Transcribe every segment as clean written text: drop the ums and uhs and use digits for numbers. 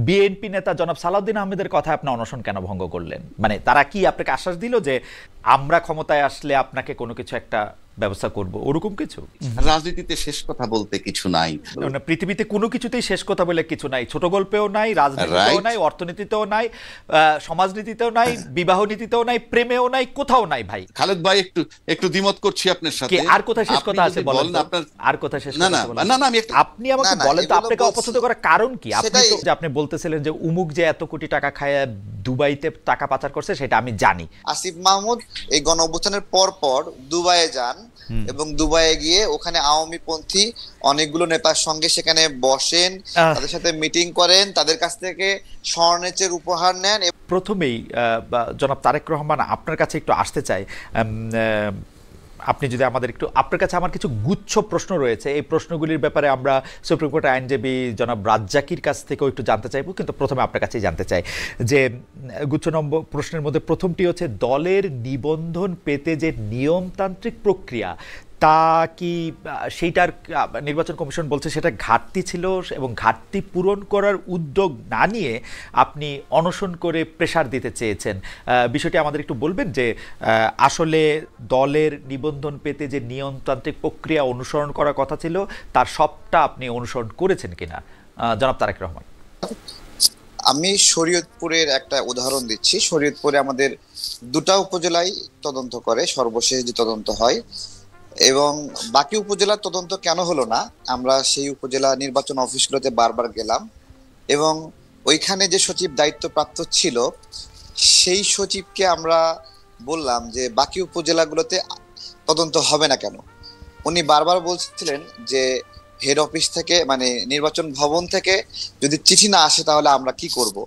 BNP নেতা জনাব সালাউদ্দিন আহমেদের কথা আপনি অনশন কেন ভঙ্গ করলেন? মানে তারা কি আপনাকে আশ্বাস দিল যে আমরা ক্ষমতায় আসলে আপনাকে কোনো কিছু একটা ব্যবস্থা করব, ওরকম কিছু? রাজনীতিতে শেষ কথা বলতে কিছু নাই, পৃথিবীতে কোনো কিছুতেই শেষ কথা বলে কিছু নাই। ছোট গল্পেও নাই, রাজনীতিতেও নাই, অর্থনীতিতেও নাই, সমাজনীতিতেও নাই, বিবাহ নীতিতেও নাই, প্রেমেও নাই, কোথাও নাই ভাই। খালেদ ভাই একটু একটু দ্বিমত করছি আপনার সাথে। আর কোথায় শেষ কথা আছে বলেন আপনার? আর কোথায় শেষ কথা বলেন? না না, আপনি আমাকে বলেন তো আপনাকে অপছন্দ করার কারণ কি? আপনি তো যে আপনি বলতেছিলেন যে উমুক যে এত কোটি টাকা খায় দুবাইতে টাকা পাচার করছে, সেটা আমি জানি। আসিফ মাহমুদ এই গণ অভ্যুত্থানের পর পর দুবাইয়ে যান এবং দুবাইয়ে গিয়ে ওখানে আওয়ামী পন্থী অনেকগুলো নেতার সঙ্গে সেখানে বসেন, তাদের সাথে মিটিং করেন, তাদের কাছ থেকে স্বর্ণের উপহার নেন। প্রথমেই জনাব তারেক রহমান আপনার কাছে একটু আসতে চাই। আপনি যদি আমাদের একটু, আপনার কাছে আমার কিছু গুচ্ছ প্রশ্ন রয়েছে, এই প্রশ্নগুলির ব্যাপারে আমরা সুপ্রিম কোর্টের আইনজীবী জনাব রাজ্জাকির কাছ থেকেও একটু জানতে চাইবো, কিন্তু প্রথমে আপনার কাছেই জানতে চাই যে গুচ্ছ নম্বর প্রশ্নের মধ্যে প্রথমটি হচ্ছে দলের নিবন্ধন পেতে যে নিয়মতান্ত্রিক প্রক্রিয়া, তা কি সেইটার নির্বাচন কমিশন বলছে সেটা ঘাটতি ছিল এবং ঘাটতি পূরণ করার উদ্যোগ না নিয়ে আপনি অনশন করে প্রেসার দিতে চেয়েছেন। বিষয়টি আমাদের একটু বলবেন যে আসলে দলের নিবন্ধন পেতে যে নিয়মতান্ত্রিক প্রক্রিয়া অনুসরণ করার কথা ছিল তার সবটা আপনি অনুসরণ করেছেন কিনা, জনাব তারেক রহমান? আমি শরীয়তপুরের একটা উদাহরণ দিচ্ছি। শরীয়তপুরে আমাদের দুটা উপজেলায় তদন্ত করে, সর্বশেষ যে তদন্ত হয়, এবং বাকি উপজেলার তদন্ত কেন হলো না, আমরা সেই উপজেলা নির্বাচন অফিসগুলোতে বারবার গেলাম এবং ওইখানে যে সচিব দায়িত্বপ্রাপ্ত ছিল সেই সচিবকে আমরা বললাম যে বাকি উপজেলাগুলোতে তদন্ত হবে না কেন। উনি বারবার বলছিলেন যে হেড অফিস থেকে, মানে নির্বাচন ভবন থেকে যদি চিঠি না আসে তাহলে আমরা কি করব।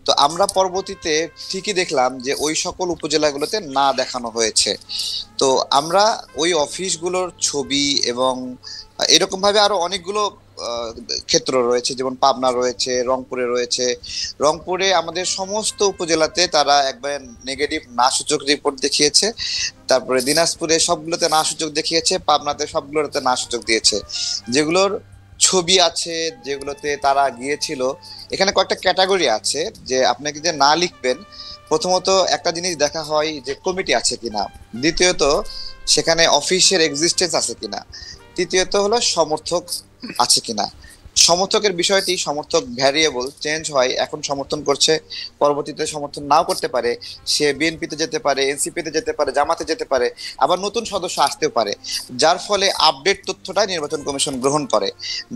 তো আমরা পরবর্তীতে ঠিকই দেখলাম যে ওই সকল উপজেলাগুলোতে না দেখানো হয়েছে। তো আমরা ওই অফিসগুলোর ছবি এবং এরকম ভাবে আরো অনেকগুলো ক্ষেত্র রয়েছে, যেমন পাবনা রয়েছে, রংপুরে রয়েছে। রংপুরে আমাদের সমস্ত উপজেলাতে তারা একবার নেগেটিভ না সূচক রিপোর্ট দেখিয়েছে, তারপরে দিনাজপুরে সবগুলোতে না সূচক দেখিয়েছে, পাবনাতে সবগুলোতে না সূচক দিয়েছে। যেগুলোর ছবি আছে, যেগুলোতে তারা গিয়েছিল, এখানে কয়েকটা ক্যাটাগরি আছে যে আপনাকে যে না লিখবেন। প্রথমত একটা জিনিস দেখা হয় যে কমিটি আছে কিনা, দ্বিতীয়ত সেখানে অফিসের এক্সিস্টেন্স আছে কিনা, তৃতীয়ত হলো সমর্থক আছে কিনা। সমর্থকের বিষয়টি, সমর্থক ভ্যারিয়েবল চেঞ্জ হয়, এখন সমর্থন করছে, পরবর্তীতে সমর্থন নাও করতে পারে, সে বিএনপিতে যেতে পারে, এনসিপিতে যেতে পারে, জামাতে যেতে পারে, আবার নতুন সদস্য আসতেও পারে, যার ফলে আপডেট তথ্যটা নির্বাচন কমিশন গ্রহণ করে।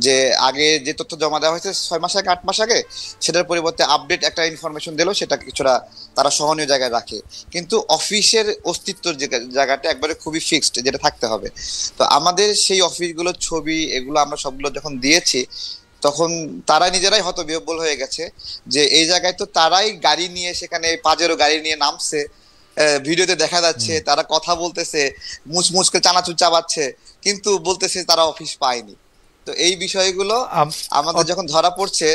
যে আগে যে তথ্য জমা দেওয়া হয়েছে 6 মাস আগে, 8 মাস আগে, সেটার পরিবর্তে আপডেট একটা ইনফরমেশন দিলেও সেটা কিছুটা তারা সহনীয় জায়গায় রাখে, কিন্তু অফিসের অস্তিত্বর জায়গাটা একবারে খুবই ফিক্সড, যেটা থাকতে হবে। তো আমাদের সেই অফিসগুলোর ছবি এগুলো আমরা সবগুলো যখন দিয়েছি, তখন তারা নিজেরাই হতবিহ্বল হয়ে গেছে যে এই জায়গায় তো তারাই গাড়ি নিয়ে, সেখানে পাজেরো গাড়ি নিয়ে নামছে, ভিডিওতে দেখা যাচ্ছে তারা কথা বলতেছে, মুচমুচকে চানাচুর চাবাচ্ছে, কিন্তু বলতেছে তারা অফিস পায়নি। তো এই বিষয়গুলো আমাদের যখন ধরা পড়ছে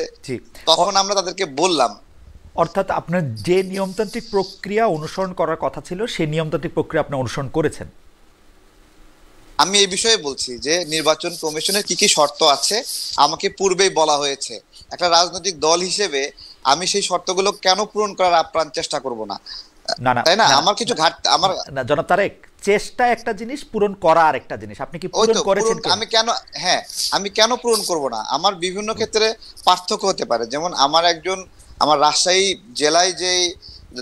তখন আমরা তাদেরকে বললাম। অর্থাৎ আপনার যে নিয়মতান্ত্রিক প্রক্রিয়া অনুসরণ করার কথা ছিল সেই নিয়মতান্ত্রিক প্রক্রিয়া আপনি অনুসরণ করেছেন। আমি এই বিষয়ে বলছি যে নির্বাচন কমিশনের কি কি শর্ত আছে আমাকে পূর্বেই বলা হয়েছে। একটা রাজনৈতিক দল হিসেবে আমি সেই শর্তগুলো কেন পূরণ করার আপ্রাণ চেষ্টা করব না? তাই না? আমার কিছু ঘাটতি, আমার না জনাব তারেক, চেষ্টা একটা জিনিস, পূরণ করা আরেকটা জিনিস। আপনি কি পূরণ করেছেন? আমি কেন, হ্যাঁ, আমি কেন পূরণ করব না? আমার বিভিন্ন ক্ষেত্রে পার্থক্য হতে পারে। যেমন আমার রাজশাহী জেলায় যে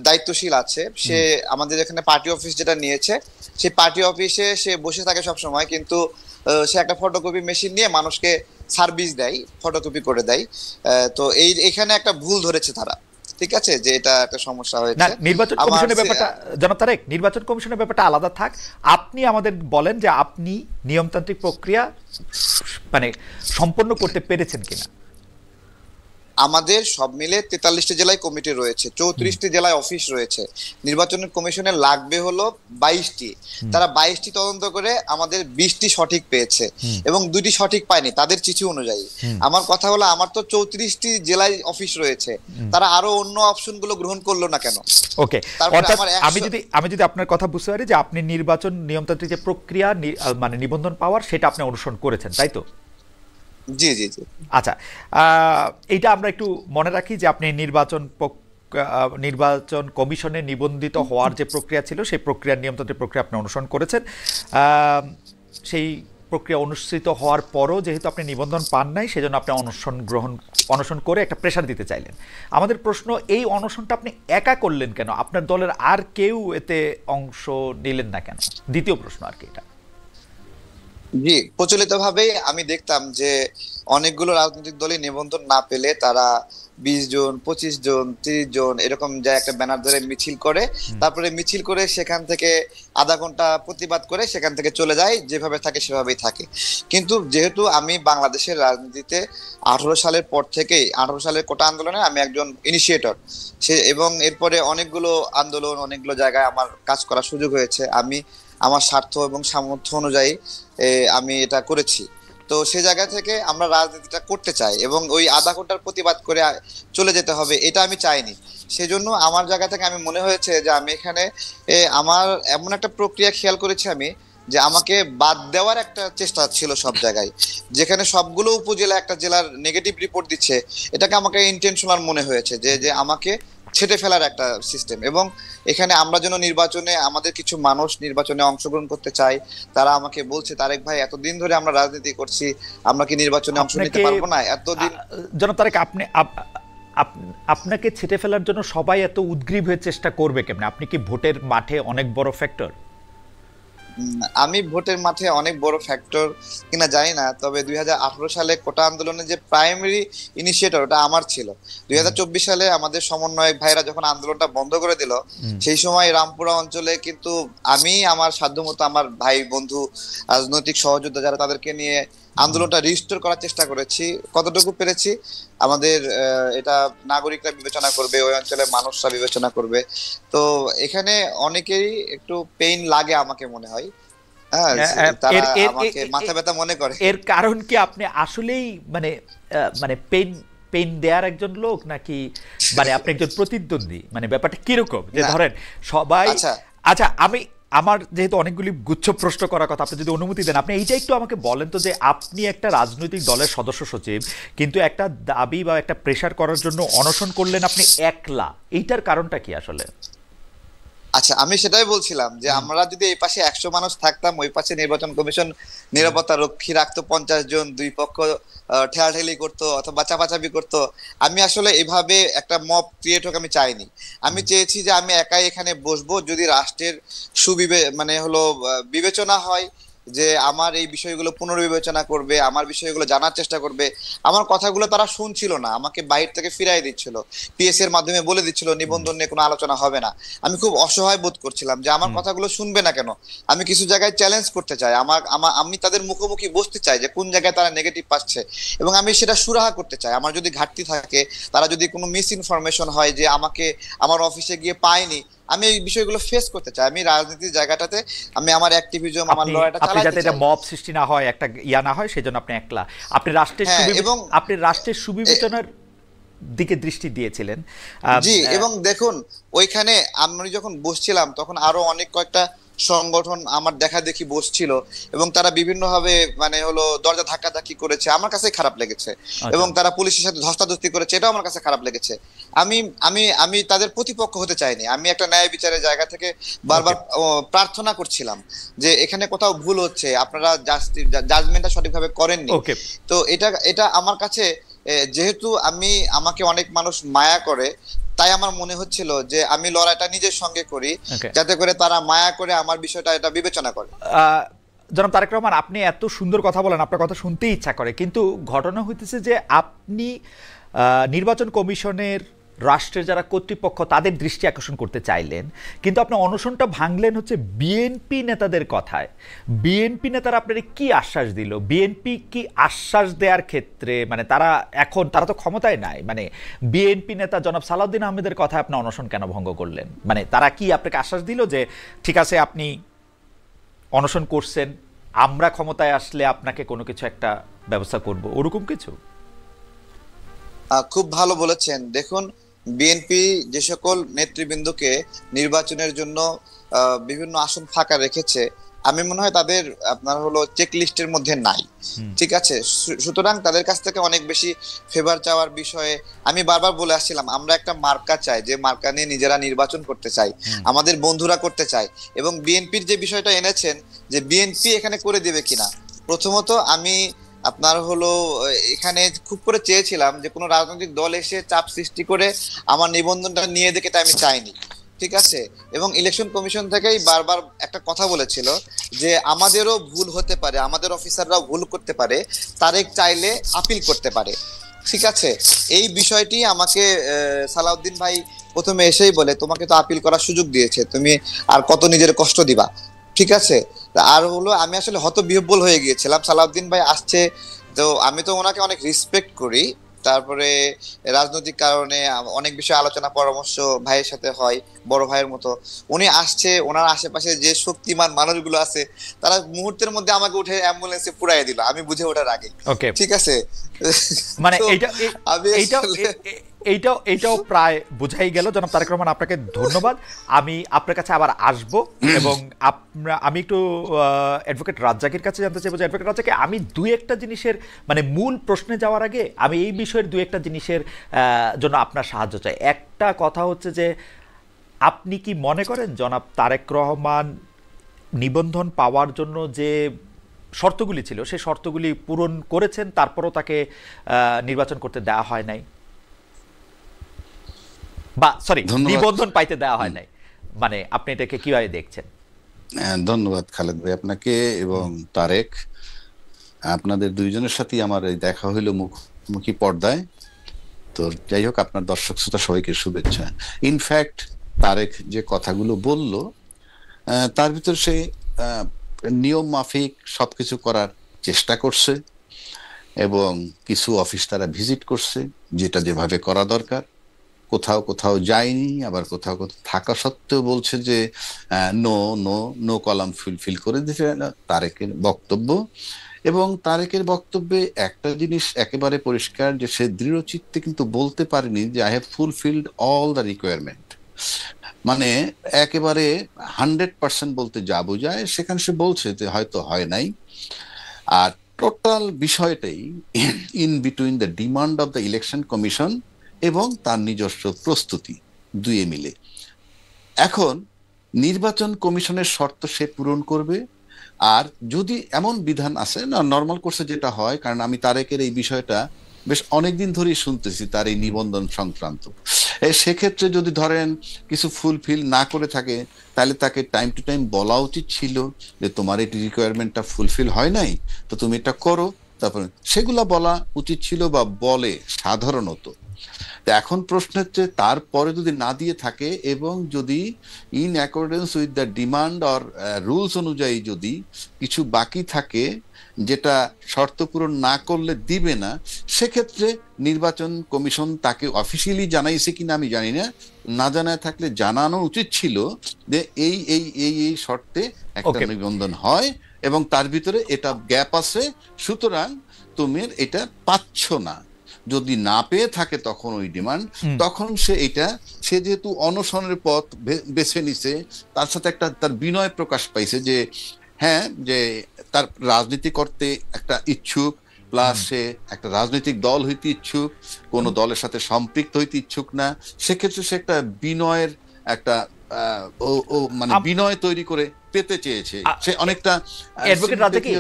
দায়িত্বশীল আছে, সে আমাদের এখানে পার্টি অফিস যেটা নিয়েছে, সেই পার্টি অফিসে সে বসে থাকে সব সময়, কিন্তু সে একটা ফটোকপি মেশিন নিয়ে মানুষকে সার্ভিস দেয়, ফটোকপি করে দেয়। তো এখানে একটা ভুল ধরেছে তারা, ঠিক আছে, যে এটা একটা সমস্যা হয়েছে। না, নির্বাচন কমিশনের ব্যাপারটা জনাব তারেক, নির্বাচন কমিশনের ব্যাপারটা আলাদা থাক। আপনি আমাদের বলেন যে আপনি নিয়মতান্ত্রিক প্রক্রিয়া মানে সম্পন্ন করতে পেরেছেন কিনা। আমাদের সব মিলে 43টি জেলায় কমিটি রয়েছে, 34টি জেলায় অফিস রয়েছে। নির্বাচন কমিশনের লাগবে হলো 22টি। তারা 22টি তদন্ত করে আমাদের 20টি সঠিক পেয়েছে এবং 2টি সঠিক পায়নি তাদের চিঠি অনুযায়ী। আমার কথা হলো, আমার তো 34টি জেলায় অফিস রয়েছে, তারা আরো অন্য অপশন গুলো গ্রহণ করলো না কেন? ওকে, আমি যদি আপনার কথা বুঝতে পারি যে আপনি নির্বাচন নিয়মতান্ত্রিক যে প্রক্রিয়া মানে নিবন্ধন পাওয়ার, সেটা আপনি অনুসরণ করেছেন, তাই তো? জি জি জি। আচ্ছা, এইটা আমরা একটু মনে রাখি যে আপনি নির্বাচন কমিশনে নিবন্ধিত হওয়ার যে প্রক্রিয়া ছিল সেই প্রক্রিয়ার নিয়মতান্ত্রিক প্রক্রিয়া আপনি অনুসরণ করেছেন। আহ, সেই প্রক্রিয়া অনুষ্ঠিত হওয়ার পরও যেহেতু আপনি নিবন্ধন পান নাই, সেজন্য আপনি অনশন করে একটা প্রেশার দিতে চাইলেন। আমাদের প্রশ্ন, এই অনশনটা আপনি একা করলেন কেন? আপনার দলের আর কেউ এতে অংশ নিলেন না কেন? দ্বিতীয় প্রশ্ন আর কি এটা। জি, প্রচলিত ভাবে আমি দেখতাম যে অনেকগুলো রাজনৈতিক দলই নিবন্ধন না পেলে তারা 20 জন, 25 জন, 30 জন এরকম যায় একটা ব্যানার ধরে মিছিল করে, তারপরে মিছিল করে সেখান থেকে আধা ঘন্টা প্রতিবাদ করে সেখান থেকে চলে যায়, যেভাবে থাকে সেভাবেই থাকে। কিন্তু যেহেতু আমি বাংলাদেশের রাজনীতিতে 18 সালের পর থেকেই, 18 সালের কোটা আন্দোলনে আমি একজন ইনিশিয়েটর, এবং এরপরে অনেকগুলো আন্দোলন, অনেকগুলো জায়গায় আমার কাজ করার সুযোগ হয়েছে। আমি আমার স্বার্থ এবং সামর্থ্য অনুযায়ী আমি এটা করেছি। তো সে জায়গা থেকে আমরা রাজনীতিটা করতে চাই, এবং ওই আধা ঘন্টার প্রতিবাদ করে চলে যেতে হবে এটা আমি চাইনি। সেজন্য আমার জায়গা থেকে আমি মনে হয়েছে যে আমি এখানে আমার এমন একটা প্রক্রিয়া খেয়াল করেছি আমি, যে আমাকে বাদ দেওয়ার একটা চেষ্টা ছিল সব জায়গায়, যেখানে সবগুলো উপজেলা একটা জেলার নেগেটিভ রিপোর্ট দিচ্ছে, এটাকে আমাকে ইন্টেনশনাল মনে হয়েছে যে যে আমাকে ছেটে ফেলার একটা সিস্টেম। এবং এখানে আমরা যেন নির্বাচনে, আমাদের কিছু মানুষ নির্বাচনে অংশগ্রহণ করতে চাই, তারা আমাকে বলছে, তারেক ভাই এতদিন ধরে আমরা রাজনীতি করছি, আমরা কি নির্বাচনে অংশ নিতে পারবো না? এতদিন জনাব তারেক, আপনাকে ছেটে ফেলার জন্য সবাই এত উদ্গ্রীব হয়ে চেষ্টা করবে কেমনে? আপনি কি ভোটের মাঠে অনেক বড় ফ্যাক্টর? আমি ভোটের মাঠে অনেক বড় ফ্যাক্টর কিনা জানি না, তবে 2018 সালে কোটা আন্দোলনের যে প্রাইমারি ইনিশিয়েটর ওটা আমার ছিল। 2024 সালে আমাদের সমন্বয়ক ভাইরা যখন আন্দোলনটা বন্ধ করে দিল, সেই সময় রামপুরা অঞ্চলে কিন্তু আমি আমার সাধ্যমতো আমার ভাই বন্ধু রাজনৈতিক সহযোদ্ধা যারা, তাদেরকে নিয়ে আন্দোলনটা রিস্টোর করার চেষ্টা করেছি, কতটুকু পেরেছি। আমাদের এটা নাগরিকরা বিবেচনা করবে, ওই অঞ্চলের মানুষরা বিবেচনা করবে। তো এখানে অনেকেরই একটু পেইন লাগে আমাকে মনে হয়, হ্যাঁ, তারা আমাকে মাথা ব্যথা মনে করে। এর কারণ কি আপনি আসলেই মানে মানে পেইন পেইন দেয়ার একজন লোক, নাকি মানে আপনি একজন প্রতিদ্বন্দ্বী? মানে ব্যাপারটা কিরকম যে ধরেন সবাই, আচ্ছা আমার যেহেতু অনেকগুলি গুচ্ছ প্রশ্ন করার কথা, আপনি যদি অনুমতি দেন আপনি এইটা একটু আমাকে বলেন তো, যে আপনি একটা রাজনৈতিক দলের সদস্য সচিব, কিন্তু একটা দাবি বা একটা প্রেশার করার জন্য অনশন করলেন আপনি একলা, এইটার কারণটা কি আসলে? আচ্ছা, আমি সেটাই বলছিলাম যে আমরা যদি এই পাশে 100 মানুষ থাকতাম, ওই পাশে নির্বাচন কমিশন নিরাপত্তা রক্ষী রাখতো 50 জন, দুই পক্ষ ঠেলাঠেলি করতো অথবা চাপাচাপি করতো। আমি আসলে এভাবে একটা মব ক্রিয়েট হোক আমি চাইনি। আমি চেয়েছি যে আমি একাই এখানে বসবো, যদি রাষ্ট্রের মানে হলো বিবেচনা হয় যে আমার এই বিষয়গুলো পুনর্বিবেচনা করবে, আমার বিষয়গুলো জানার চেষ্টা করবে। আমার কথাগুলো তারা শুনছিল না, আমাকে বাইরে থেকে ফিরাই দিচ্ছিল, পিএস এর মাধ্যমে বলে দিচ্ছিল নিবন্ধন নিয়ে কোনো আলোচনা হবে না। আমি খুব অসহায় বোধ করছিলাম যে আমার কথাগুলো শুনবে না কেন। আমি কিছু জায়গায় চ্যালেঞ্জ করতে চাই, আমি তাদের মুখোমুখি বসতে চাই যে কোন জায়গায় তারা নেগেটিভ পাচ্ছে, এবং আমি সেটা সুরাহা করতে চাই। আমার যদি ঘাটতি থাকে, তারা যদি কোনো মিস ইনফরমেশন হয় যে আমাকে আমার অফিসে গিয়ে পাইনি, আমি এই বিষয়গুলো ফেস করতে চাই। আমি রাজনীতির জায়গাটাতে আমি আমার অ্যাক্টিভিজম, আমার লড়াইটা চালাতে চাই, যাতে এটা মব সৃষ্টি না হয়, একটা ইয়া না হয়, সেজন্য আপনি একলা, আপনি রাষ্ট্রের সুবিবেচনার দিকে দৃষ্টি দিয়েছিলেন। জি, এবং দেখুন ওইখানে আমি যখন বসছিলাম তখন আরো অনেক কয়েকটা সংগঠন আমার দেখা দেখি বসছিল, এবং তারা বিভিন্নভাবে মানে হলো দরজা ধাক্কাধাক্কি করেছে, আমার কাছে খারাপ লেগেছে। এবং তারা পুলিশের সাথে ধস্তাধস্তি করেছে, এটাও আমার কাছে খারাপ লেগেছে। আমি আমি আমি তাদের প্রতিপক্ষ হতে চাইনি, আমি একটা ন্যায় বিচারের জায়গা থেকে বারবার প্রার্থনা করছিলাম যে এখানে কোথাও ভুল হচ্ছে, আপনারা জাজমেন্টটা সঠিকভাবে করেননি। তো এটা এটা আমার কাছে, যেহেতু আমাকে অনেক মানুষ মায়া করে, তাই আমার মনে হচ্ছিল যে আমি লড়াইটা নিজের সঙ্গে করি, যাতে করে তারা মায়া করে আমার বিষয়টা এটা বিবেচনা করে। জনাব তারেক রহমান, আপনি এত সুন্দর কথা বলেন, আপনার কথা শুনতেই ইচ্ছা করে, কিন্তু ঘটনা হইতেছে যে আপনি নির্বাচন কমিশনের রাষ্ট্রের যারা কর্তৃপক্ষ তাদের দৃষ্টি আকর্ষণ করতে চাইলেন, কিন্তু আপনি অনশনটা ভাঙলেন হচ্ছে বিএনপি নেতাদের কথায়। বিএনপি নেতারা আপনার কি আশ্বাস দিল? বিএনপি কি আশ্বাস দেওয়ার ক্ষেত্রে, মানে তারা তো ক্ষমতায় নাই, মানে বিএনপি নেতা জনাব সালাউদ্দিন আহমেদের কথায় আপনি অনশন কেন ভঙ্গ করলেন? মানে তারা কি আপনাকে আশ্বাস দিল যে ঠিক আছে আপনি অনশন করছেন, আমরা ক্ষমতায় আসলে আপনাকে কোনো কিছু একটা ব্যবস্থা করব, ওরকম কিছু? খুব ভালো বলেছেন। দেখুন, বিএনপি যে সকল নেতৃবৃন্দকে নির্বাচনের জন্য বিভিন্ন আসন ফাঁকা রেখেছে, আমি মনে হয় তাদের আপনার হলো চেক লিস্টের মধ্যে নাই। ঠিক আছে, সুতরাং তাদের কাছ থেকে অনেক বেশি ফেভার চাওয়ার বিষয়ে আমি বারবার বলে আসছিলাম, আমরা একটা মার্কা চাই, যে মার্কা নিয়ে নিজেরা নির্বাচন করতে চাই, আমাদের বন্ধুরা করতে চাই। এবং বিএনপির যে বিষয়টা এনেছেন যে বিএনপি এখানে করে দিবে কিনা, প্রথমত আমি আপনার হলো এখানে খুব করে চেয়েছিলাম যে কোনো রাজনৈতিক দল এসে চাপ সৃষ্টি করে আমার নিবন্ধনটা নিয়ে দেখে, এটা আমি চাইনি। ঠিক আছে, এবং ইলেকশন কমিশন থেকেই বারবার একটা কথা বলেছিল যে আমাদেরও ভুল হতে পারে, আমাদের অফিসাররাও ভুল করতে পারে, তারেক চাইলে আপিল করতে পারে। ঠিক আছে, এই বিষয়টি আমাকে সালাউদ্দিন ভাই প্রথমে এসেই বলে, তোমাকে তো আপিল করার সুযোগ দিয়েছে, তুমি আর কত নিজের কষ্ট দিবা। ঠিক আছে, আর হলো আমি আসলে হতবিহ্বল হয়ে গিয়েছিলাম, সালাউদ্দিন ভাই আসছে, তো আমি তো ওনাকে অনেক রেসপেক্ট করি, তারপরে রাজনৈতিক কারণে অনেক বিষয়ে আলোচনা পরামর্শ ভাইয়ের সাথে হয়, বড় ভাইয়ের মতো। উনি আসছে, ওনার আশেপাশে যে শক্তিমান মানুষগুলো আছে তারা মুহূর্তের মধ্যে আমাকে উঠে অ্যাম্বুলেন্সে পুরাই দিল, আমি বুঝে ওঠার আগে। ওকে, ঠিক আছে, মানে তো এইটাও প্রায় বোঝাই গেল। জনাব তারেক রহমান, আপনাকে ধন্যবাদ। আমি আপনার কাছে আবার আসব এবং আমি একটু অ্যাডভোকেট রাজ্জাকের কাছে জানতে চাইবো যে অ্যাডভোকেট রাজ্জাকে, আমি দুই একটা জিনিসের মানে মূল প্রশ্নে যাওয়ার আগে আমি এই বিষয়ের দুই একটা জিনিসের জন্য আপনার সাহায্য চাই। একটা কথা হচ্ছে যে আপনি কি মনে করেন জনাব তারেক রহমান নিবন্ধন পাওয়ার জন্য যে শর্তগুলি ছিল সেই শর্তগুলি পূরণ করেছেন, তারপরও তাকে নির্বাচন করতে দেওয়া হয় নাই, বা সরি নিবন্ধন পাইতে দেওয়া হয় নাই, মানে আপনি এটাকে কিভাবে দেখছেন? ধন্যবাদ খালেদ ভাই আপনাকে এবং তারেক, আপনাদের দুইজনের সাথেই আমার এই দেখা হইলো মুখোমুখি পর্দায়। তো যাই হোক, আপনার দর্শক শ্রোতা সবাইকে শুভেচ্ছা। ইনফ্যাক্ট তারেক যে কথাগুলো বলল তার ভিতর সে নিয়ম মাফিক সবকিছু করার চেষ্টা করছে এবং কিছু অফিস তারা ভিজিট করছে, যেটা যেভাবে করা দরকার। কোথাও কোথাও যায়নি, আবার কোথাও কোথাও থাকা সত্ত্বেও বলছে যে no no no column fill করে দিতে তারেকের বক্তব্য। এবং তারেকের বক্তব্যে একটা জিনিস একেবারে পরিষ্কার, যে সে দৃঢ় চিত্তে কিন্তু বলতে পারেনি যে I have fulfilled all the requirement. মানে একেবারে 100% বলতে যা বোঝায় সেখানে সে বলছে যে হয়তো হয় নাই। আর টোটাল বিষয়টাই in between the demand of the election commission এবং তার নিজস্ব প্রস্তুতি দুয়ে মিলে। এখন নির্বাচন কমিশনের শর্ত সে পূরণ করবে। আর যদি এমন বিধান আছে না, নর্মাল কোর্সে যেটা হয়, কারণ আমি তারেকের এই বিষয়টা বেশ অনেকদিন ধরেই শুনতেছি, তার এই নিবন্ধন সংক্রান্ত, সেক্ষেত্রে যদি ধরেন কিছু ফুলফিল না করে থাকে, তাহলে তাকে টাইম টু টাইম বলা উচিত ছিল যে তোমার এই রিকোয়ারমেন্টটা ফুলফিল হয় নাই, তো তুমি এটা করো। তারপরে সেগুলা বলা উচিত ছিল বা বলে সাধারণত। এখন প্রশ্ন হচ্ছে, তারপরে যদি না দিয়ে থাকে এবং যদি in accordance with the demand or rules অনুযায়ী যদি কিছু বাকি থাকে যেটা শর্ত পূরণ না করলে দিবে না, সেক্ষেত্রে নির্বাচন কমিশন তাকে অফিসিয়ালি জানাইছে কিনা আমি জানি না, না জানায় থাকলে জানানো উচিত ছিল যে এই এই এই এই শর্তে একটা নিবন্ধন হয় এবং তার ভিতরে এটা গ্যাপ আছে, সুতরাং তুমি এটা পাচ্ছ না। যদি না পেয়ে থাকে তখন ওই ডিমান্ড, তখন সে যেহেতু অনশনের পথ বেছে নিছে, তার সাথে একটা তার বিনয় প্রকাশ পাইছে যে হ্যাঁ, যে তার রাজনীতি করতে একটা ইচ্ছুক, প্লাস সে একটা রাজনৈতিক দল হইতে ইচ্ছুক, কোন দলের সাথে সম্পৃক্ত হইতে ইচ্ছুক না। সেক্ষেত্রে সে একটা বিনয়ের একটা মানে বিনয় তৈরি করে পেতে চেয়েছে। সে অনেকটা অ্যাডভোকেট রাজ্জাকি,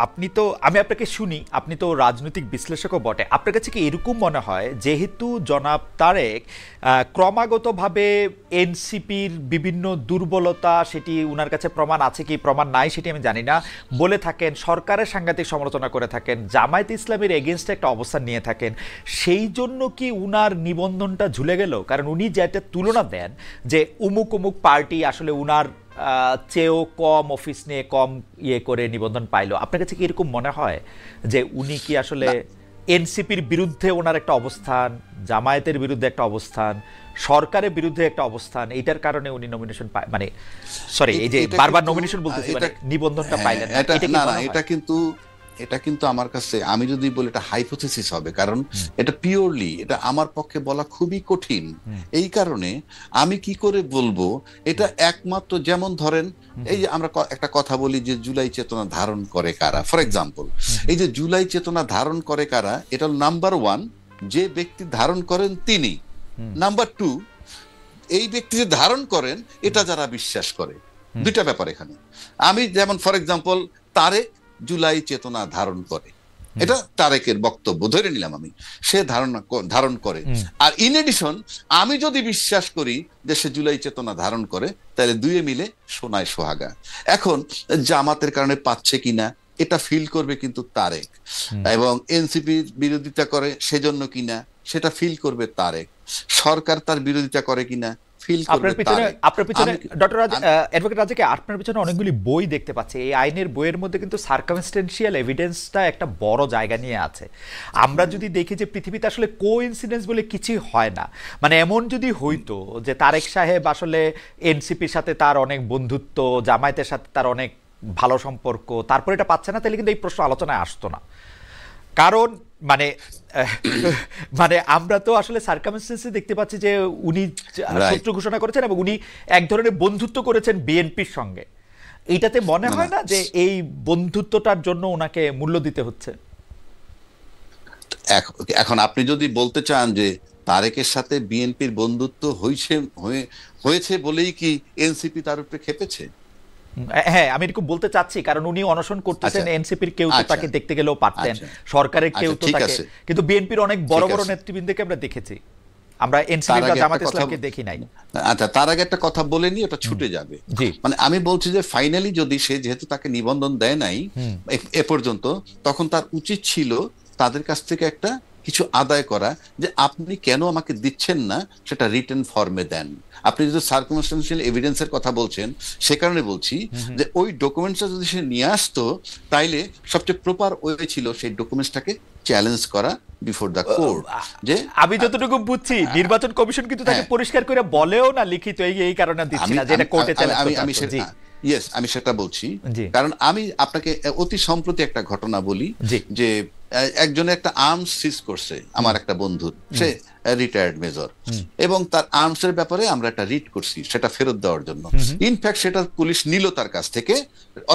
আপনি তো আমি আপনাকে শুনি, আপনি তো রাজনৈতিক বিশ্লেষকও বটে। আপনার কাছে কি এরকম মনে হয়, যেহেতু জনাব তারেক ক্রমাগতভাবে এনসিপির বিভিন্ন দুর্বলতা, সেটি উনার কাছে প্রমাণ আছে কি প্রমাণ নাই সেটি আমি জানি না, বলে থাকেন, সরকারের সাংঘাতিক সমালোচনা করে থাকেন, জামায়াত ইসলামের এগেনস্টে একটা অবস্থান নিয়ে থাকেন, সেই জন্য কি উনার নিবন্ধনটা ঝুলে গেল? কারণ উনি যেটা তুলনা দেন যে উমুক উমুক পার্টি আসলে উনার চেয়েও কম অফিস নিয়ে কম ইয়ে করে নিবন্ধন পাইলো, আপনার কাছে কি এরকম মনে হয় যে উনি কি আসলে এনসিপির বিরুদ্ধে ওনার একটা অবস্থান, জামায়াতের বিরুদ্ধে একটা অবস্থান, সরকারের বিরুদ্ধে একটা অবস্থান, এইটার কারণে উনি নমিনেশন মানে সরি এই যে বারবার নমিনেশন বলতেছি, মানে নিবন্ধনটা পাইলেন? এটা কিন্তু আমার কাছে, আমি যদি বলি এটা হাইপোথেসিস হবে, কারণ এটা পিওরলি এটা আমার পক্ষে বলা খুবই কঠিন। এই কারণে আমি কি করে বলবো এটা একমাত্র, যেমন ধরেন এই যে আমরা একটা কথা বলি যে জুলাই চেতনা ধারণ করে কারা, ফর এক্সাম্পল এই যে জুলাই চেতনা ধারণ করে কারা, এটা নাম্বার 1 যে ব্যক্তি ধারণ করেন তিনি, নাম্বার 2 এই ব্যক্তি যে ধারণ করেন এটা যারা বিশ্বাস করে। দুইটা ব্যাপার এখানে। আমি যেমন ফর এক্সাম্পল তারেক জুলাই চেতনা ধারণ করে, এটা তারেকের বক্তব্য ধরে নিলাম আমি, সে ধারণ করে। আর ইন এডিশন আমি যদি বিশ্বাস করি যে সে জুলাই চেতনা ধারণ করে, তাহলে দুয়ে মিলে সোনায় সোহাগা। এখন জামাতের কারণে পাচ্ছে কিনা এটা ফিল করবে কিন্তু তারেক, এবং এনসিপি বিরোধিতা করে সেজন্য কিনা সেটা ফিল করবে তারেক, সরকার তার বিরোধিতা করে কিনা আপনার পিছনে ডক্টর অ্যাডভোকেট রাজাকে আপনার পিছনে অনেকগুলি বই দেখতে পাচ্ছি। এই আইনের বইয়ের মধ্যে কিন্তু সার্কামস্টেন্সিয়াল এভিডেন্সটা একটা বড় জায়গা নিয়ে আছে। আমরা যদি দেখি যে পৃথিবীতে আসলে কোইন্সিডেন্স বলে কিছুই হয় না, মানে এমন যদি হইতো যে তারেক সাহেব আসলে এনসিপির সাথে তার অনেক বন্ধুত্ব, জামায়াতের সাথে তার অনেক ভালো সম্পর্ক, তারপর এটা পাচ্ছে না, তাহলে কিন্তু এই প্রশ্ন আলোচনায় আসতো না। কারণ মানে আমরা তো আসলে সার্কামস্টেন্সে দেখতে পাচ্ছি যে উনি শত্রু ঘোষণা করেছেন এবং উনি এক ধরনের বন্ধুত্ব করেছেন বিএনপির সঙ্গে। এইটাতে মনে হয় না যে এই বন্ধুত্বটার জন্য ওনাকে মূল্য দিতে হচ্ছে? এখন আপনি যদি বলতে চান যে তারেকের সাথে বিএনপির বন্ধুত্ব হয়েছে বলেই কি এনসিপি তার উপরে খেপেছে? হ্যাঁ, আমি এরকম বলতে চাচ্ছি, কারণ উনি অনশন করতেছেন, এনসিপির কেউ তো তাকে দেখতে গেলেও পারতেন, সরকারের কেউ তো তাকে, কিন্তু বিএনপির অনেক বড় বড় নেতৃবৃন্দকে আমরা দেখেছি, আমরা এনসিপি বা জামাত ইসলামকে দেখি নাই। আচ্ছা, তার আগে একটা কথা বলে নি, ওটা ছুটে যাবে। মানে আমি বলছি যে ফাইনালি যদি সে যেহেতু তাকে নিবন্ধন দেয় নাই এ পর্যন্ত, তখন তার উচিত ছিল তাদের কাছ থেকে একটা কিছু আদায় করা, যে আপনি কেন আমাকে দিচ্ছেন না সেটা রিটেন ফর্মে দেন। আপনি যদি সার্কামস্টেন্সিয়াল এভিডেন্সের কথা বলছেন, সে কারণে বলছি যে ওই ডকুমেন্টসটা যদি সে নিয়ে আসতো, তাইলে সবচেয়ে প্রপার ওয়ে ছিল সেই ডকুমেন্টসটাকে চ্যালেঞ্জ করা বিফোর দ্য কোর্ট। যে আমি যতটুকু বুঝছি নির্বাচন কমিশন কিন্তু তাকে পরিষ্কার করে বলেও না লিখিত, এই কারণে দিচ্ছি না, যেটা কোর্টে চ্যালেঞ্জ করতে। ইয়েস, আমি সেটা বলছি, কারণ আমি আপনাকে অতি সম্প্রতি একটা ঘটনা বলি, যে একজনে একটা আর্মস সিজ করছে আমার একটা বন্ধুর, সে রিটায়ার্ড মেজর, এবং তার আর্মসের ব্যাপারে আমরা একটা রিট করছি সেটা ফেরত দেওয়ার জন্য। ইনফ্যাক্ট সেটা পুলিশ নিল তার কাছ থেকে,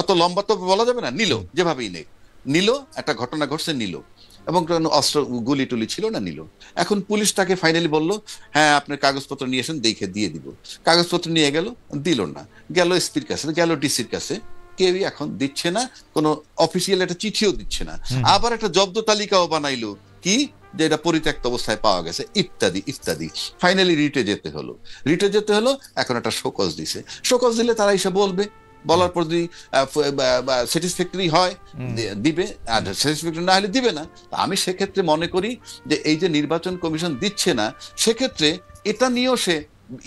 অত লম্বা তো বলা যাবে না, নিল, যেভাবেই নিল, একটা ঘটনা ঘটছে নিল, এবং অস্ত্র গুলি টুলি ছিল না, নিল। এখন পুলিশ তাকে ফাইনালি বলল, হ্যাঁ আপনার কাগজপত্র নিয়ে এসেন, দেখে দিয়ে দিব। কাগজপত্র নিয়ে গেল, দিল না, গেল এসপির কাছে, গেল ডিসির কাছে, কেউই এখন দিচ্ছে না, কোনো অফিসিয়াল একটা চিঠিও দিচ্ছে না। আবার একটা জব্দ তালিকাও বানাইলো, কি যে এটা পরিত্যক্ত অবস্থায় পাওয়া গেছে, ইত্যাদি ইত্যাদি। ফাইনালি রিটে যেতে হলো, এখন একটা শোকজ দিছে, শোকজ দিলে তারা এসে বলবে, বলার পর যদি স্যাটিসফ্যাক্টরি হয় দিবে, আর স্যাটিসফ্যাক্টরি না হলে দিবে না। আমি সেক্ষেত্রে মনে করি যে এই যে নির্বাচন কমিশন দিচ্ছে না, সেক্ষেত্রে এটা নিয়েও সে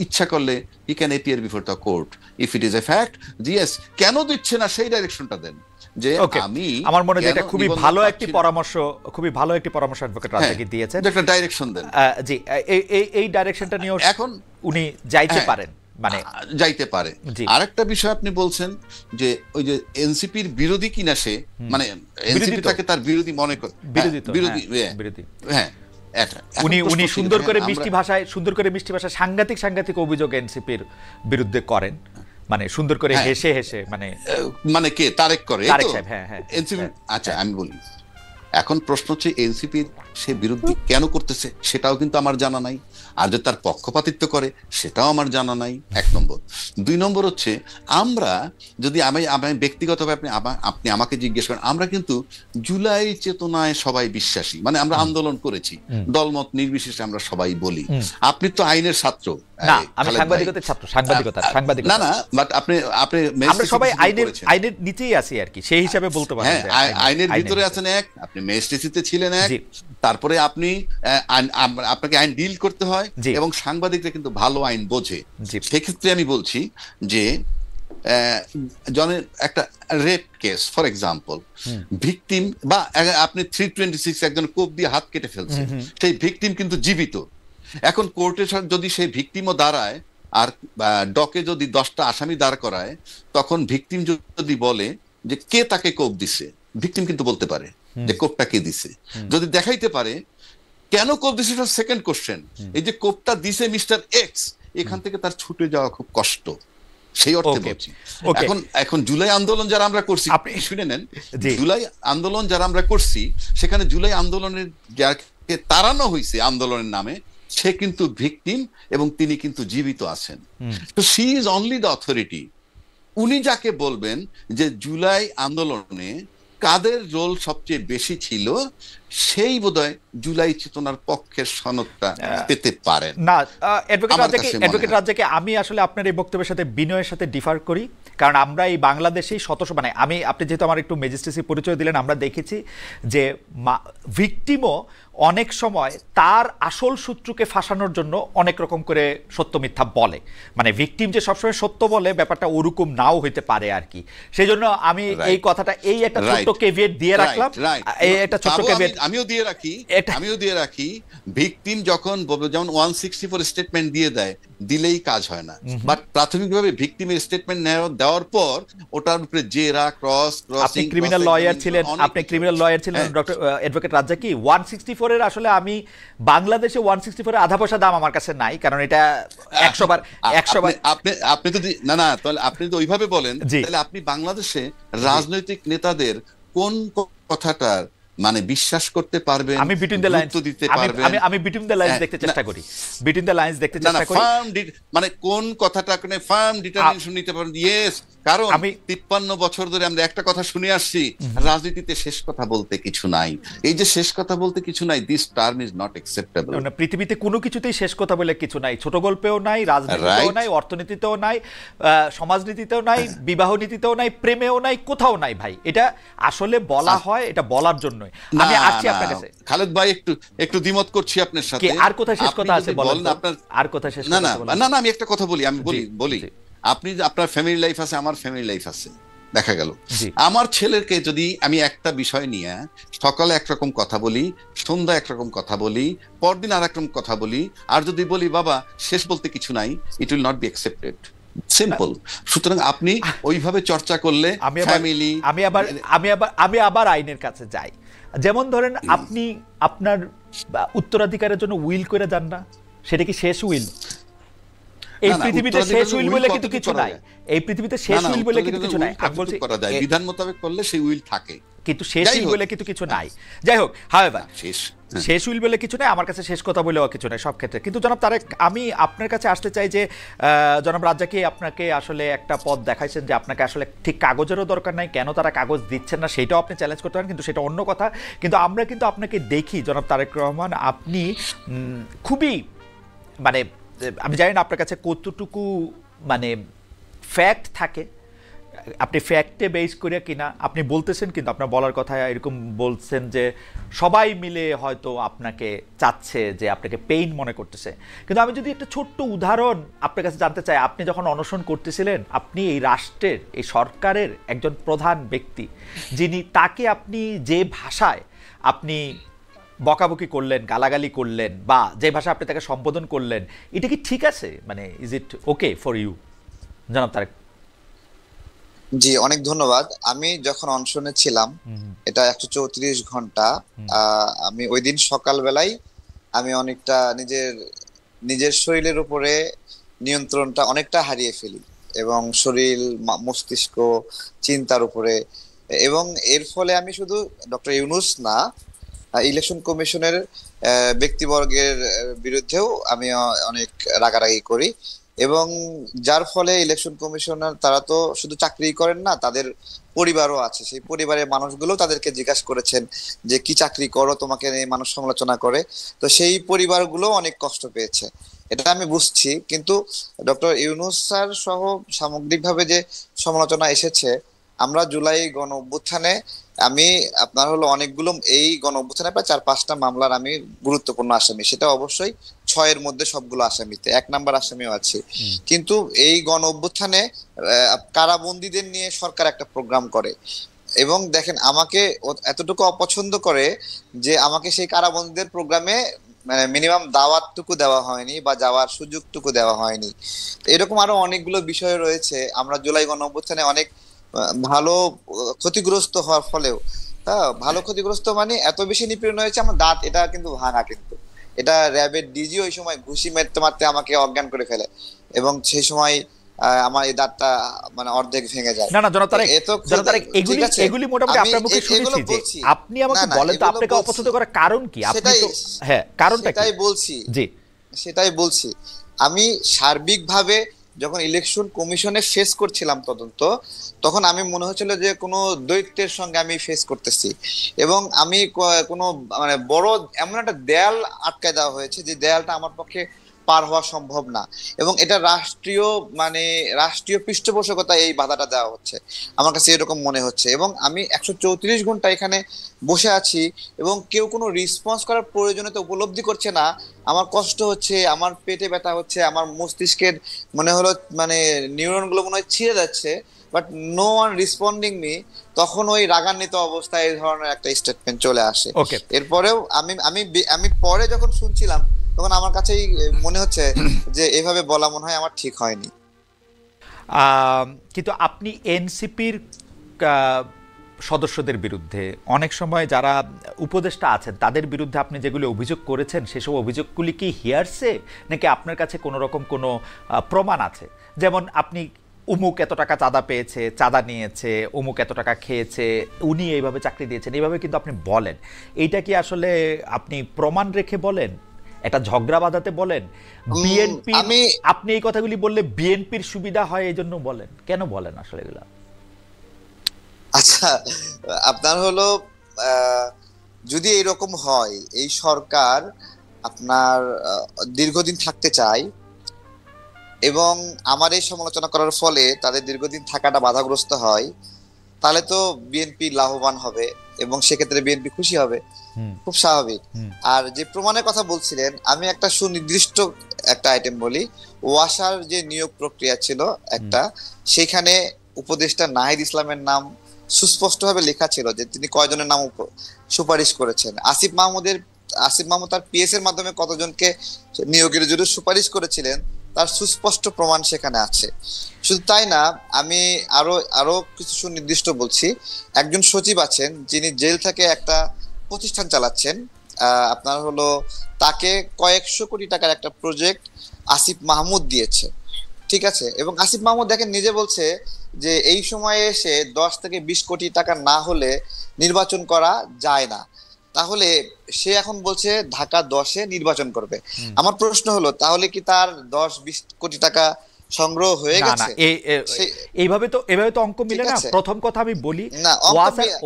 ইচ্ছা করলে he can appear before the court if it is a fact. Yes, কেন দিচ্ছে না সেই ডাইরেকশনটা দেন। যে আমি আমার মনে হয় এটা খুবই ভালো একটি পরামর্শ, অ্যাডভোকেট রাজাকে দিয়েছেন, একটা ডাইরেকশন দেন। জি, এই ডাইরেকশনটা নিয়েও এখন উনি যাইতে পারেন, মানে যাইতে পারে। আরেকটা বিষয় আপনি বলছেন যে ওই যে এনসিপির বিরোধী কিনা সে, মানে এনসিপি তাকে তার বিরোধী মনে করে, বিরোধী, হ্যাঁ, উনি সুন্দর করে মিষ্টি ভাষায় সাংঘাতিক অভিযোগ এনসিপির বিরুদ্ধে করেন, মানে সুন্দর করে হেসে মানে কে তারেক করে, এনসিপি। আচ্ছা, আমি বলি, এখন প্রশ্ন হচ্ছে এনসিপির সে বিরোধী কেন করতেছে সেটাও কিন্তু আমার জানা নাই, আর যে তার পক্ষপাতিত্ব করে সেটাও আমার জানা নাই, 1 নম্বর। 2 নম্বর হচ্ছে, আমরা যদি আমি ব্যক্তিগতভাবে আপনি আমাকে জিজ্ঞেস করেন, আমরা কিন্তু জুলাই চেতনায় সবাই বিশ্বাসী, মানে আমরা আন্দোলন করেছি, দলমত নির্বিশেষে আমরা সবাই বলি। আপনি তো আইনের ছাত্র, না, বাট আপনি আমরা সবাই আইনের নিচেই আছি আর কি, সেই হিসাবে বলতে পারেন। আইনের ভিতরে আছেন এক, আপনি ম্যাজিস্ট্রেসিতে ছিলেন এক, তারপরে আপনাকে আইন ডিল করতে হয়, এবং সাংবাদিকরা কিন্তু ভালো আইন বোঝে। সেক্ষেত্রে আমি বলছি যে জনের একটা rape case for example, victim বা আপনি 326 একজন কোপ দিয়ে হাত কেটে ফেলছে, সেই ভিকটিম কিন্তু জীবিত। এখন কোর্টে যদি সেই ভিকটিমও দাঁড়ায়, আর ডকে যদি 10টা আসামি দাঁড় করায়, তখন ভিকটিম যদি বলে যে কে তাকে কোপ দিছে, ভিকটিম কিন্তু বলতে পারে যে কোপটা কে দিছে। যদি দেখাইতে পারে কেন কোপ দিছে, সেটা সেকেন্ড কোশ্চেন। এই যে কোপটা দিছে মিস্টার এক্স, এখান থেকে তার ছুটে যাওয়া খুব কষ্ট, সেই অর্থে বলছি। এখন জুলাই আন্দোলন যারা আমরা করছি, আপনি শুনে নেন, জুলাই আন্দোলন যারা আমরা করছি, সেখানে জুলাই আন্দোলনের যাকে তাড়ানো হয়েছে আন্দোলনের নামে, সে কিন্তু ভিকটিম এবং তিনি কিন্তু জীবিত আছেন। তো she is only the authority. উনি যাকে বলবেন যে জুলাই আন্দোলনে কাদের রোল সবচেয়ে বেশি ছিল, সেই বোধহয় জুলাই চেতনার পক্ষের সনদটা পেতে পারেন না। অ্যাডভোকেট রাজ্জাকে আমি আসলে আপনার এই বক্তব্যের সাথে বিনয়ের সাথে ডিফার করি, কারণ আমরা এই বাংলাদেশেই মানে আপনি যেহেতু আমার একটু ম্যাজিস্ট্রেসি পরিচয় দিলেন, আমরা দেখেছি যে ভিকটিমও অনেক সময় তার আসল শত্রুকে ফাঁসানোর জন্য অনেক রকম করে সত্য মিথ্যা বলে। মানে ভিকটিম যে সবসময় সত্য বলে, ব্যাপারটা ওরকম নাও হইতে পারে আর কি। সেই জন্য আমি এই কথাটা, এই একটা ছোট্ট কেভিয়েট দিয়ে রাখলাম। এই একটা ছোট্ট কেভিয়েট আমিও দিয়ে রাখি। ভিকটিম যখন যেমন 164 স্টেটমেন্ট দিয়ে দেয়, দিলেই কাজ হয় না। বাট প্রাথমিকভাবে ভিকটিমের স্টেটমেন্ট দেওয়ার পর ওটার উপরে জেরা, আপনি ক্রিমিনাল লয়ার ছিলেন ডক্টর অ্যাডভোকেট রাজ্জাকি। 164 এর আসলে আমি বাংলাদেশে 164 এর আধা পয়সা দাম আমার কাছে নাই, কারণ এটা 100 বার আপনি যদি না তাহলে আপনি যদি ওইভাবে বলেন, তাহলে আপনি বাংলাদেশে রাজনৈতিক নেতাদের কোন কথাটার মানে বিশ্বাস করতে পারবেন, আমি বিটুইন দ্য লাইন্স দিতে পারবেন, আমি বিটুইন দ্য লাইন্স দেখতে চেষ্টা করি, বিটুইন দ্য লাইন্স দেখতে চেষ্টা করি। মানে কোন কথাটা কোনে ফার্ম ডিটারমিনেশন নিতে পারবেন। ইয়েস, কারণ আমি 53 বছর ধরে আমরা একটা কথা শুনে আসছি, রাজনীতিতে শেষ কথা বলতে কিছু নাই। এই যে শেষ কথা বলতে কিছু নাই, this term is not acceptable. পৃথিবীতে কোনো কিছুতেই শেষ কথা বলে কিছু নাই। ছোট গল্পেও নাই, রাজনীতিতেও নাই, অর্থনীতিতেও নাই, সমাজনীতিতেও নাই, বিবাহ নীতিতেও নাই, প্রেমেও নাই, কোথাও নাই ভাই। এটা আসলে বলা হয়, এটা বলার জন্য। আমি আসছি আপনার কাছে। খালেদ ভাই, একটু দ্বিমত করছি আপনার সাথে। আর কোথায় শেষ কথা আছে বলেন তো? আর কোথায় শেষ কথা আছে বলেন? না, আমি একটা কথা বলি, বলি আপনি, আপনার ফ্যামিলি লাইফ আছে, আমার ফ্যামিলি লাইফ আছে। দেখা গেল আমার ছেলেকে যদি আমি একটা বিষয় নিয়ে সকালে একরকম কথা বলি, সন্ধ্যা একরকম কথা বলি, পরদিন আর একরকম কথা বলি, আর যদি বলি বাবা শেষ বলতে কিছু নাই, it will not be accepted. Simple. সুতরাং আপনি ওইভাবে চর্চা করলে ফ্যামিলি, আমি আবার আইনের কাছে যাই। যেমন ধরেন, আপনি আপনার উত্তরাধিকারের জন্য উইল করে যান না, সেটা কি শেষ উইল? এই পৃথিবীতে শেষ উইল বলে কিন্তু কিছু নাই। এই পৃথিবীতে শেষ উইল বলে কিন্তু কিছু নাই। আমি বলছি বিধান মোতাবেক করলে সেই উইল থাকে, কিন্তু শেষ উইল বলে কিন্তু কিছু নাই। যাই হোক, হাওয়েভার শেষ উইল বলে কিছু নাই, আমার কাছে শেষ কথা বলেও কিছু নাই সব ক্ষেত্রে। কিন্তু জনাব তারেক, আমি আপনার কাছে আসতে চাই যে জনাব রাজ্জাকি আপনাকে আসলে একটা পথ দেখাইছেন যে আপনাকে আসলে ঠিক কাগজেরও দরকার নাই, কেন তারা কাগজ দিচ্ছেন না সেটাও আপনি চ্যালেঞ্জ করতে পারেন, কিন্তু সেটা অন্য কথা। কিন্তু আমরা কিন্তু আপনাকে দেখি জনাব তারেক রহমান, আপনি খুবই মানে, আমি জানি না আপনার কাছে কতটুকু মানে ফ্যাক্ট থাকে, আপনি ফ্যাক্টে বেস করে কিনা আপনি বলতেছেন, কিন্তু আপনার বলার কথা এরকম বলছেন যে সবাই মিলে হয়তো আপনাকে চাচ্ছে, যে আপনাকে পেইন মনে করতেছে। কিন্তু আমি যদি একটা ছোট্ট উদাহরণ আপনার কাছে জানতে চাই, আপনি যখন অনশন করতেছিলেন, আপনি এই রাষ্ট্রের, এই সরকারের একজন প্রধান ব্যক্তি, যিনি, তাকে আপনি যে ভাষায় আপনি বকাবকি করলেন, গালাগালি করলেন, বা যে ভাষা আপনি তাকে সম্বোধন করলেন, এটা কি ঠিক আছে? মানে is it okay for you, জনাব তারেক? জি, অনেক ধন্যবাদ। আমি যখন অনশনে ছিলাম, এটা 134 ঘন্টা, আমি ওই দিন সকালবেলায় আমি অনেকটা নিজের শরীরের উপরে নিয়ন্ত্রণটা অনেকটা হারিয়ে ফেলি, এবং শরীর, মস্তিষ্ক, চিন্তার উপরে। এবং এর ফলে আমি শুধু ডক্টর ইউনূস না, ইলেকশন কমিশনের ব্যক্তিবর্গের বিরুদ্ধেও আমি অনেক রাগারাগি করি। এবং যার ফলে ইলেকশন কমিশনার, তারা তো শুধু চাকরি করেন না, তাদের পরিবারও আছে। সেই পরিবারের মানুষগুলো তাদেরকে জিজ্ঞাসা করেছেন যে কি চাকরি করো, তোমাকে নিয়ে মানুষ সমালোচনা করে। তো সেই পরিবারগুলো অনেক কষ্ট পেয়েছে, এটা আমি বুঝছি। কিন্তু ডক্টর ইউনূস স্যার সহ সামগ্রিকভাবে যে সমালোচনা এসেছে, আমরা জুলাই গণ অভ্যুত্থানে, আমি আপনার অনেকগুলো, এই গণ অভ্যুত্থানে প্রায় 4-5টা মামলার আমি গুরুত্বপূর্ণ আসামি, সেটা অবশ্যই 6-এর মধ্যে সবগুলো আসামিতে 1 নাম্বার আসামিও আছি। কিন্তু এই গণ অভ্যুত্থানে কারাবন্দীদের নিয়ে সরকার একটা প্রোগ্রাম করে, এবং দেখেন আমাকে এতটুকু অপছন্দ করে যে আমাকে সেই কারাবন্দীদের প্রোগ্রামে মানে মিনিমাম দাওয়াতটুকু দেওয়া হয়নি, বা যাওয়ার সুযোগটুকু দেওয়া হয়নি। এরকম আরো অনেকগুলো বিষয় রয়েছে। আমরা জুলাই গণ অভ্যুত্থানে অনেক ভালো ক্ষতিগ্রস্ত হওয়ার ফলেও হ্যাঁ, ভালো ক্ষতিগ্রস্ত মানে এত বেশি নিপীড়ন হয়েছে, আমার দাঁত এটা কিন্তু ভাঙা, কিন্তু এটা র্যাবের ডিজি ওই সময় ঘুষি মারতে মারতে আমাকে অজ্ঞান করে ফেলে, এবং সেই সময় আমার এই দাঁতটা মানে অর্ধেক ভেঙে যায়। না না জনাব তারেক, এ তো জনাব তারেক, এগুলি ঠিক আছে, এগুলি মোটামুটি আমি আপনার মুখে এগুলো শুনেছি, যে বলছি। আপনি না আমাকে না, বলেন তো এগুলো আপনাকে বলছি। অপছন্দ করার কারণ কি? আপনি সেটাই তো হ্যাঁ, কারণটা কি? সেটাই বলছি, জি সেটাই বলছি। আমি সার্বিকভাবে যখন ইলেকশন কমিশনে ফেস করছিলাম তদন্ত, তখন আমি মনে হচ্ছিল যে কোনো দৈত্যের সঙ্গে আমি ফেস করতেছি, এবং আমি কোনো মানে বড় এমন একটা দেয়াল আটকায় দেওয়া হয়েছে যে দেয়ালটা আমার পক্ষে পার হওয়া সম্ভব না, এবং এটা রাষ্ট্রীয় মানে রাষ্ট্রীয় পৃষ্ঠপোষকতায় এই বাধাটা দেওয়া হচ্ছে, আমার কাছে এরকম মনে হচ্ছে। এবং আমি 134 ঘন্টা এখানে বসে আছি এবং কেউ কোনো রেসপন্স করার প্রয়োজনীয়তা উপলব্ধি করছে না। আমার কষ্ট হচ্ছে, আমার পেটে ব্যথা হচ্ছে, আমার মস্তিষ্কের মনে হলো মানে নিউরন গুলো মনে হয় ছিঁড়ে যাচ্ছে, but no one responding me. তখন ওই রাগান্বিত অবস্থায় এই ধরনের একটা স্টেটমেন্ট চলে আসে। ওকে, এরপরেও আমি আমি আমি পরে যখন শুনছিলাম, তখন আমার কাছেই মনে হচ্ছে যে এভাবে বলা মনে হয় আমার ঠিক হয়নি। কিন্তু আপনি এনসিপির সদস্যদের বিরুদ্ধে অনেক সময় যারা উপদেষ্টা আছেন তাদের বিরুদ্ধে আপনি যেগুলো অভিযোগ করেছেন, সেসব অভিযোগগুলি কি হিয়ারসে, নাকি আপনার কাছে কোনো রকম কোনো প্রমাণ আছে? যেমন আপনি উমুক এত টাকা চাঁদা পেয়েছে, চাঁদা নিয়েছে, উমুক এত টাকা খেয়েছে, উনি এইভাবে চাকরি দিয়েছেন, এইভাবে কিন্তু আপনি বলেন। এইটা কি আসলে আপনি প্রমাণ রেখে বলেন, এটা ঝগড়া বাঁধাতে বলেন? বিএনপি, আপনি এই কথাগুলি বললে বিএনপির সুবিধা হয় এই জন্য বলেন? কেন বলেন আসলে এগুলা? আচ্ছা, আপনার হলো যদি এরকম হয়, এই সরকার আপনার দীর্ঘদিন থাকতে চায় এবং আমার এই সমালোচনা করার ফলে তাদের দীর্ঘদিন থাকাটা বাধাগ্রস্ত হয়, তাহলে তো বিএনপি লাভবান হবে এবং সেক্ষেত্রে বিএনপি খুশি হবে, খুব স্বাভাবিক। আর যে প্রমাণের কথা বলছিলেন, আমি একটা সুনির্দিষ্ট একটা আইটেম বলি। ওয়াসার যে নিয়োগ প্রক্রিয়া ছিল একটা, সেখানে উপদেষ্টা নাহিদ ইসলামের নাম সুস্পষ্টভাবে লেখা ছিল যে তিনি কয়জনের নাম সুপারিশ করেছেন। আসিফ মাহমুদ তার পিএস এর মাধ্যমে কতজনকে নিয়োগের জন্য সুপারিশ করেছিলেন তার সুস্পষ্ট প্রমাণ সেখানে আছে। শুধু তাই না, আমি আরো আরো কিছু সুনির্দিষ্ট বলছি। একজন সচিব আছেন যিনি জেল থেকে একটা প্রতিষ্ঠান চালাচ্ছেন, আপনার হলো তাকে কয়েকশো কোটি টাকার একটা প্রজেক্ট আসিফ মাহমুদ দিয়েছে, ঠিক আছে? এবং আসিফ মাহমুদ দেখেন নিজে বলছে যে এই সময়ে এসে 10 থেকে 20 কোটি টাকা না হলে নির্বাচন করা যায় না। তাহলে সে এখন বলছে ঢাকা 10-এ নির্বাচন করবে। আমার প্রশ্ন হলো, তাহলে কি তার 10-20 কোটি টাকা সংগ্রহ হয়ে গেছে? এইভাবে তো অঙ্ক মিলে না। প্রথম কথা আমি বলি,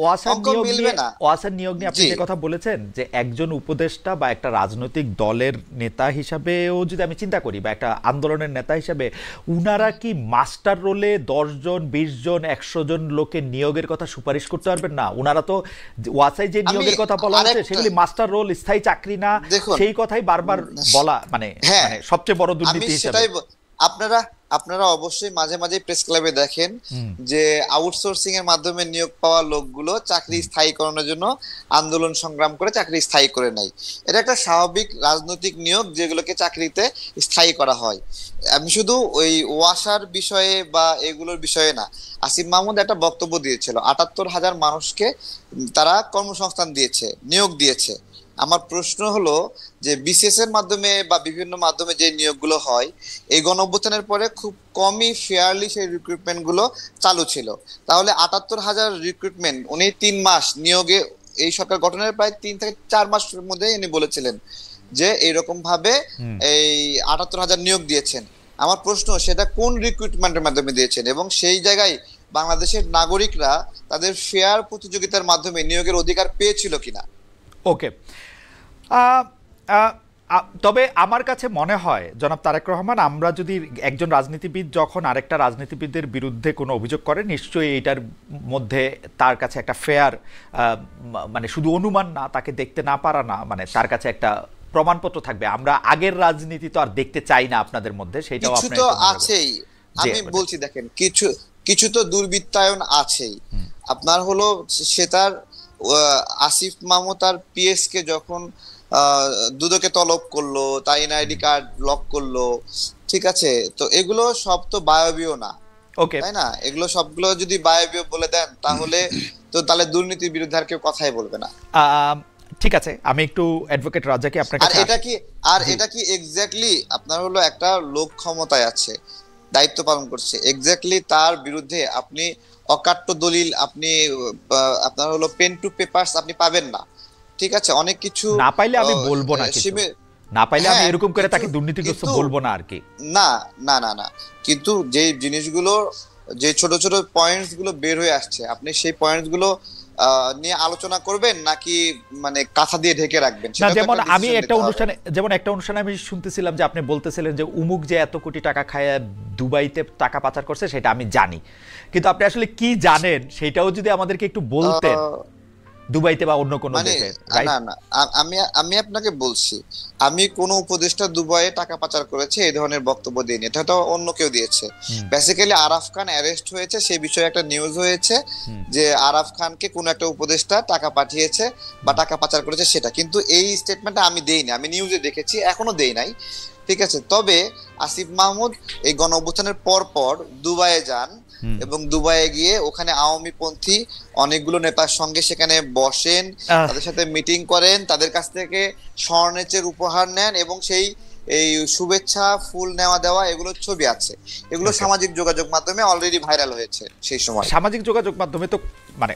ওয়াসার নিয়োগ নিয়ে আপনি যে কথা বলেছেন, যে একজন উপদেষ্টা বা একটা রাজনৈতিক দলের নেতা হিসাবেও যদি আমি চিন্তা করি, বা একটা আন্দোলনের নেতা হিসাবে, উনারা কি মাস্টার রোলে 10 জন 20 জন 100 জন লোকের নিয়োগের কথা সুপারিশ করতে পারবেন না? উনারা তো ওয়াসায় যে নিয়োগের কথা বলা হচ্ছে সেগুলি মাস্টার রোল, স্থায়ী চাকরি না, সেই কথাই বারবার বলা, মানে সবচেয়ে বড় দুর্নীতি হিসেবে। আপনারা অবশ্যই মাঝে মাঝে প্রেস ক্লাবে দেখেন যে আউটসোর্সিং এর মাধ্যমে নিয়োগ পাওয়া লোকগুলো চাকরি স্থায়ীকরণের জন্য আন্দোলন সংগ্রাম করে চাকরি স্থায়ী করে নেয়। এটা একটা স্বাভাবিক রাজনৈতিক নিয়োগ, যেগুলোকে চাকরিতে স্থায়ী করা হয়। আমি শুধু ওই ওয়াসার বিষয়ে বা এগুলোর বিষয়ে না, আসিফ মাহমুদ একটা বক্তব্য দিয়েছিল, 78,000 মানুষকে তারা কর্মসংস্থান দিয়েছে, নিয়োগ দিয়েছে। আমার প্রশ্ন হলো যে বিসিএস এর মাধ্যমে বা বিভিন্ন মাধ্যমে যে নিয়োগগুলো হয়, এই গণঅভ্যুত্থানের পরে খুব কমই ফেয়ারলি সেই রিক্রুটমেন্ট গুলো চালু ছিল। তাহলে 78,000 রিক্রুটমেন্ট উনি 3 মাস নিয়োগে, এই সরকার গঠনের প্রায় 3 থেকে 4 মাসের মধ্যে উনি বলেছিলেন যে এইরকম ভাবে এই 78,000 নিয়োগ দিয়েছেন। আমার প্রশ্ন, সেটা কোন রিক্রুটমেন্টের মাধ্যমে দিয়েছেন, এবং সেই জায়গায় বাংলাদেশের নাগরিকরা তাদের ফেয়ার প্রতিযোগিতার মাধ্যমে নিয়োগের অধিকার পেয়েছিল কিনা? ওকে, তবে আমার কাছে মনে হয় জনাব তারেক রহমান, আমরা যদি একজন রাজনীতিবিদ যখন আরেকটা রাজনীতিবিদের বিরুদ্ধে কোনো অভিযোগ করে, নিশ্চয়ই এইটার মধ্যে তার কাছে একটা ফেয়ার, মানে শুধু অনুমান না, তাকে দেখতে না পারা না, মানে তার কাছে একটা প্রমাণপত্র থাকবে। আমরা আগের রাজনীতি তো আর দেখতে চাই না আপনাদের মধ্যে, সেটাও কিছু তো আছেই। আমি বলছি দেখেন, কিছু তো দুর্বৃত্তায়ন আছেই। আপনার হলো সে তার আসিফ মাহমুদ তার পিএস কে যখন দুদকে তলব করলো, তার এনআইডি কার্ড ব্লক করলো, ঠিক আছে? তো এগুলো সব তো বায়বীয় না, তাই না? এগুলো সবগুলো যদি বায়বীয় বলে দেন, তাহলে তো তাহলে দুর্নীতির বিরুদ্ধে আর কেউ কথাই বলবে না। ঠিক আছে, আমি একটু অ্যাডভোকেট রাজাকে আপনার আর কাছে এটা কি এক্স্যাক্টলি আপনার হলো একটা লোক ক্ষমতায় আছে, দায়িত্ব পালন করছে, এক্স্যাক্টলি তার বিরুদ্ধে আপনি অকাট্য দলিল, আপনি আপনার হলো পেন টু পেপারস আপনি পাবেন না, ঠিক আছে? অনেক কিছু না পাইলে আমি বলবো না কিছু, না পাইলে আমি হ্যাঁ, এরকম করে তাকে কিন্তু- দুর্নীতিগ্রস্ত কিন্তু- বলবো না আর কি। না না না না, কিন্তু যে জিনিসগুলো, যে ছোট ছোট পয়েন্টস গুলো বের হয়ে আসছে, আপনি সেই পয়েন্টস গুলো নিয়ে আলোচনা করবেন নাকি মানে কাঁথা দিয়ে ঢেকে রাখবেন? না, সেটা তো যেমন একটা আমি decision একটা নিতে হবে। অনুষ্ঠানে, আমি শুনতেছিলাম যে আপনি বলতেছিলেন যে উমুক যে এত কোটি টাকা খায় দুবাইতে টাকা পাচার করছে, সেটা আমি জানি, কিন্তু আপনি আসলে কি জানেন সেটাও যদি আমাদেরকে একটু বলতেন, দুবাইতে বা অন্য কোনো মানে দেশে, রাইট? না না, আমি আপনাকে বলছি, আমি কোন উপদেষ্টা দুবাইয়ে টাকা পাচার করেছে এই ধরনের বক্তব্য দিইনি, এটা তো অন্য কেউ দিয়েছে। বেসিক্যালি আরাফ খান অ্যারেস্ট হয়েছে, সেই বিষয়ে একটা নিউজ হয়েছে যে আরাফ খানকে কোন একটা উপদেষ্টা টাকা পাঠিয়েছে বা টাকা পাচার করেছে, সেটা কিন্তু এই স্টেটমেন্টটা আমি দেইনি, আমি নিউজে দেখেছি, এখনো দেই নাই, ঠিক আছে? তবে আসিফ মাহমুদ এই গণ অভ্যুত্থানের পর পর দুবাইয়ে যান এবং দুবাইয়ে গিয়ে ওখানে আওয়ামী পন্থী অনেকগুলো নেতার সঙ্গে সেখানে বসেন, তাদের সাথে মিটিং করেন, তাদের কাছ থেকে স্বর্ণেচের উপহার নেন এবং সেই এই শুভেচ্ছা ফুল নেওয়া দেওয়া এগুলোর ছবি আছে, এগুলো সামাজিক যোগাযোগ মাধ্যমে অলরেডি ভাইরাল হয়েছে সেই সময়। সামাজিক যোগাযোগ মাধ্যমে তো মানে